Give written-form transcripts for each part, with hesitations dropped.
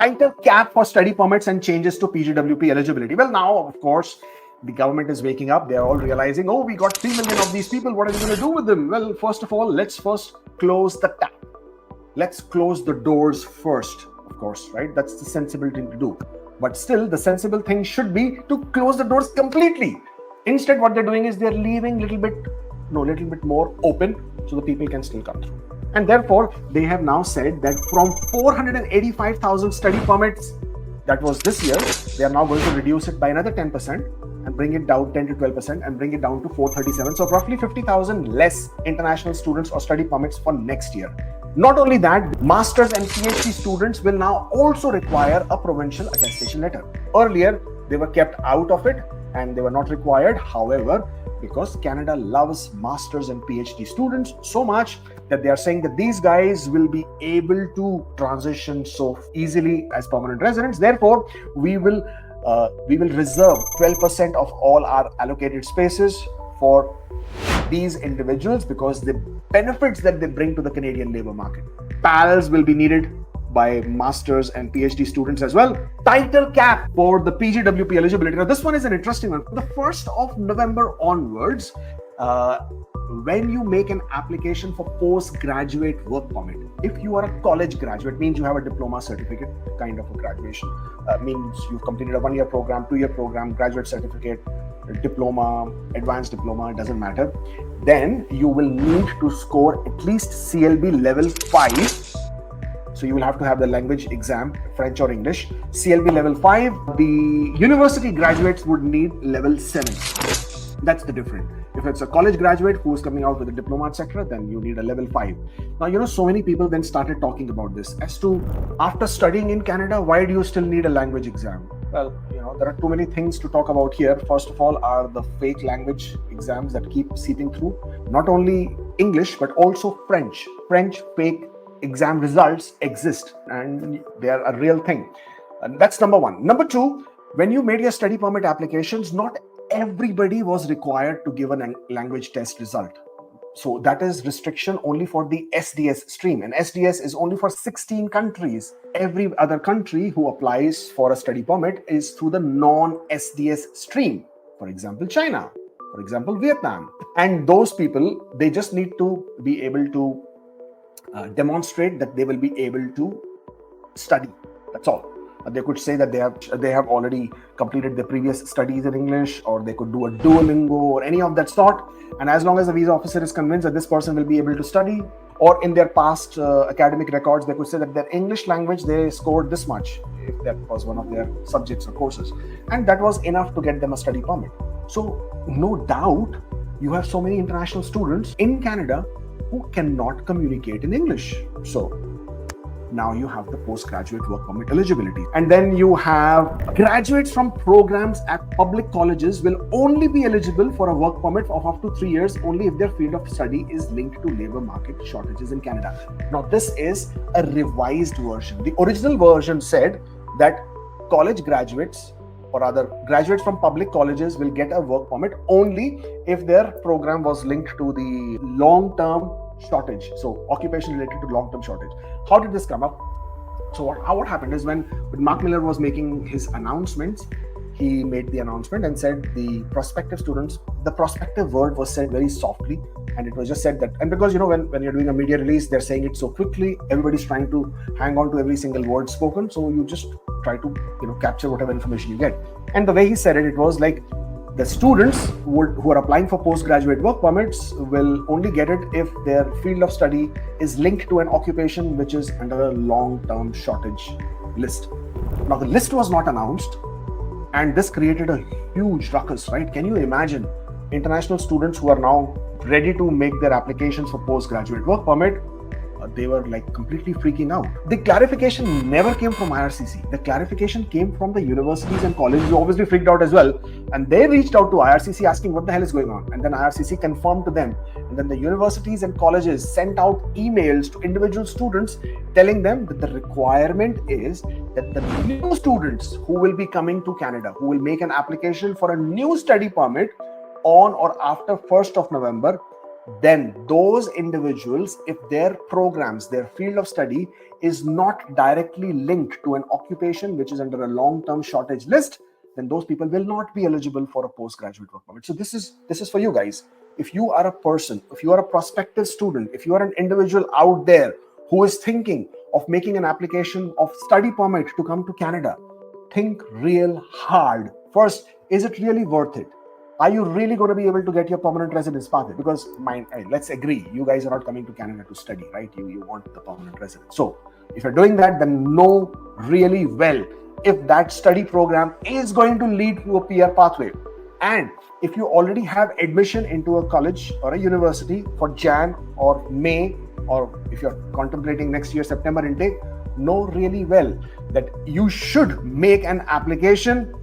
tighter cap for study permits and changes to PGWP eligibility. Well, now, of course, the government is waking up. They're all realizing, oh, we got 3 million of these people. What are we going to do with them? Well, first of all, let's first close the tap. Let's close the doors first, of course, right? That's the sensible thing to do. But still, the sensible thing should be to close the doors completely. Instead, what they're doing is they're leaving little bit more open so the people can still come through. And therefore, they have now said that from 485,000 study permits that was this year, they are now going to reduce it by another 10% and bring it down 10 to 12% and bring it down to 437. So roughly 50,000 less international students or study permits for next year. Not only that, masters and PhD students will now also require a provincial attestation letter. Earlier, they were kept out of it and they were not required. However, because Canada loves masters and PhD students so much that they are saying that these guys will be able to transition so easily as permanent residents. Therefore, we will reserve 12% of all our allocated spaces for these individuals because the benefits that they bring to the Canadian labor market. PALs will be needed by masters and PhD students as well. Title cap for the PGWP eligibility. Now, this one is an interesting one. The 1st of November onwards, when you make an application for postgraduate work permit, if you are a college graduate, means you have a diploma certificate, kind of a graduation, means you've completed a 1-year program, 2-year program, graduate certificate, diploma, advanced diploma, it doesn't matter. Then you will need to score at least CLB level 5. So you will have to have the language exam, French or English. CLB level 5. The university graduates would need level 7. That's the difference. If it's a college graduate who is coming out with a diploma, etc., then you need a level 5. Now, so many people then started talking about this as to, after studying in Canada, why do you still need a language exam? Well, there are too many things to talk about here. First of all are the fake language exams that keep seeping through. Not only English, but also French. French fake exam results exist and they are a real thing. And that's number one. Number two, when you made your study permit applications, not everybody was required to give a language test result. So that is restriction only for the SDS stream, and SDS is only for 16 countries. Every other country who applies for a study permit is through the non-SDS stream. For example, China, for example, Vietnam. And those people, they just need to be able to demonstrate that they will be able to study. That's all. They could say that they have already completed their previous studies in English, or they could do a Duolingo or any of that sort. And as long as the visa officer is convinced that this person will be able to study, or in their past academic records, they could say that their English language, they scored this much, if that was one of their subjects or courses. And that was enough to get them a study permit. So no doubt, you have so many international students in Canada who cannot communicate in English. So now you have the postgraduate work permit eligibility. And then you have graduates from programs at public colleges will only be eligible for a work permit of up to 3 years only if their field of study is linked to labor market shortages in Canada. Now, this is a revised version. The original version said that college graduates, or rather graduates from public colleges, will get a work permit only if their program was linked to the long-term shortage, so occupation related to long-term shortage. How did this come up? So what happened is when Mark Miller was making his announcements, he made the announcement and said the prospective students, the prospective word was said very softly, and it was just said that, and because when you're doing a media release, they're saying it so quickly, everybody's trying to hang on to every single word spoken, so you just try to capture whatever information you get. And the way he said it, it was like, the students who are applying for postgraduate work permits will only get it if their field of study is linked to an occupation which is under a long-term shortage list. Now, the list was not announced, and this created a huge ruckus, right? Can you imagine international students who are now ready to make their applications for postgraduate work permit? They were like completely freaking out. The clarification never came from IRCC. The clarification came from the universities and colleges, who obviously freaked out as well. And they reached out to IRCC asking what the hell is going on. And then IRCC confirmed to them. And then the universities and colleges sent out emails to individual students telling them that the requirement is that the new students who will be coming to Canada, who will make an application for a new study permit on or after 1st of November, then those individuals, if their programs, their field of study is not directly linked to an occupation which is under a long-term shortage list, then those people will not be eligible for a postgraduate work permit. So this is for you guys. If you are a person, if you are a prospective student, if you are an individual out there who is thinking of making an application of study permit to come to Canada, think real hard. First, is it really worth it? Are you really going to be able to get your permanent residence pathway? Because let's agree, you guys are not coming to Canada to study, right? You want the permanent residence. So if you're doing that, then know really well if that study program is going to lead to a PR pathway. And if you already have admission into a college or a university for Jan or May, or if you're contemplating next year September intake, know really well that you should make an application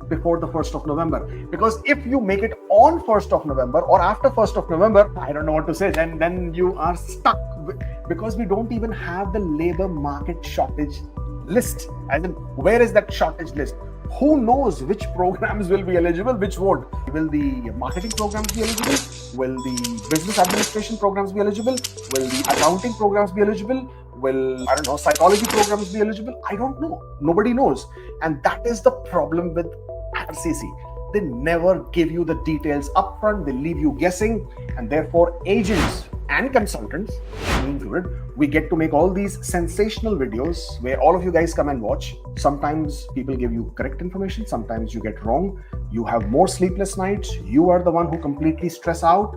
before the 1st of November. Because if you make it on 1st of November or after 1st of November, I don't know what to say, then you are stuck, because we don't even have the labor market shortage list. As in, where is that shortage list? Who knows which programs will be eligible, which won't? Will the marketing programs be eligible? Will the business administration programs be eligible? Will the accounting programs be eligible? Will, I don't know, psychology programs be eligible? I don't know. Nobody knows. And that is the problem with RCC. They never give you the details upfront. They leave you guessing. And therefore, agents and consultants, me included, we get to make all these sensational videos where all of you guys come and watch. Sometimes people give you correct information. Sometimes you get wrong. You have more sleepless nights. You are the one who completely stress out.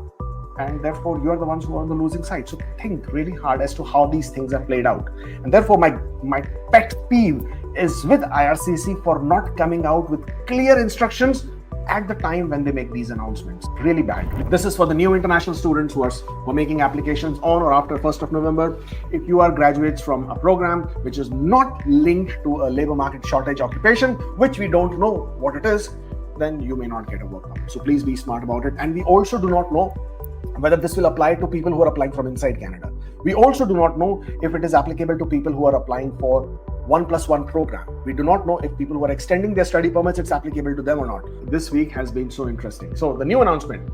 And therefore, you are the ones who are on the losing side. So think really hard as to how these things are played out. And therefore, my pet peeve is with IRCC for not coming out with clear instructions at the time when they make these announcements. Really bad. This is for the new international students who are making applications on or after 1st of November. If you are graduates from a program which is not linked to a labor market shortage occupation, which we don't know what it is, then you may not get a work permit. So please be smart about it. And we also do not know whether this will apply to people who are applying from inside Canada. We also do not know if it is applicable to people who are applying for 1+1 program. We do not know if people who are extending their study permits, it's applicable to them or not. This week has been so interesting. So the new announcement.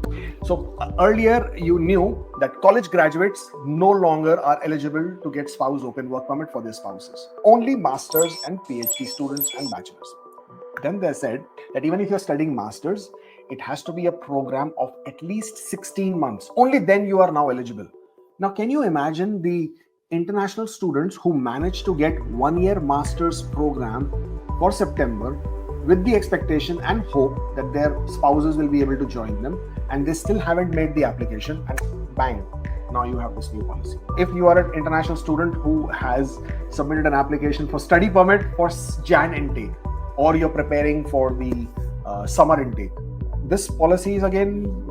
So earlier you knew that college graduates no longer are eligible to get spouse open work permit for their spouses. Only masters and PhD students and bachelors. Then they said that even if you're studying masters, it has to be a program of at least 16 months. Only then you are now eligible. Now, can you imagine the international students who managed to get 1-year master's program for September with the expectation and hope that their spouses will be able to join them, and they still haven't made the application, and bang, now you have this new policy. If you are an international student who has submitted an application for study permit for Jan intake, or you're preparing for the summer intake, this policy is again,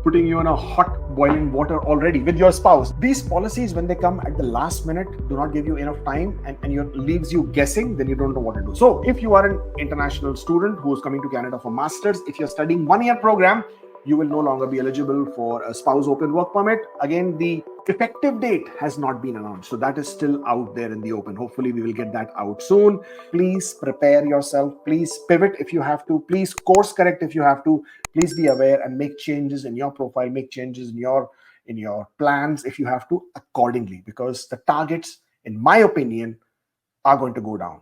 putting you in a hot boiling water already with your spouse. These policies, when they come at the last minute, do not give you enough time and leaves you guessing, then you don't know what to do. So if you are an international student who is coming to Canada for masters, if you're studying 1-year program, you will no longer be eligible for a spouse open work permit. Again, the effective date has not been announced. So that is still out there in the open. Hopefully we will get that out soon. Please prepare yourself. Please pivot if you have to. Please course correct if you have to. Please be aware and make changes in your profile, make changes in your plans if you have to accordingly, because the targets, in my opinion, are going to go down.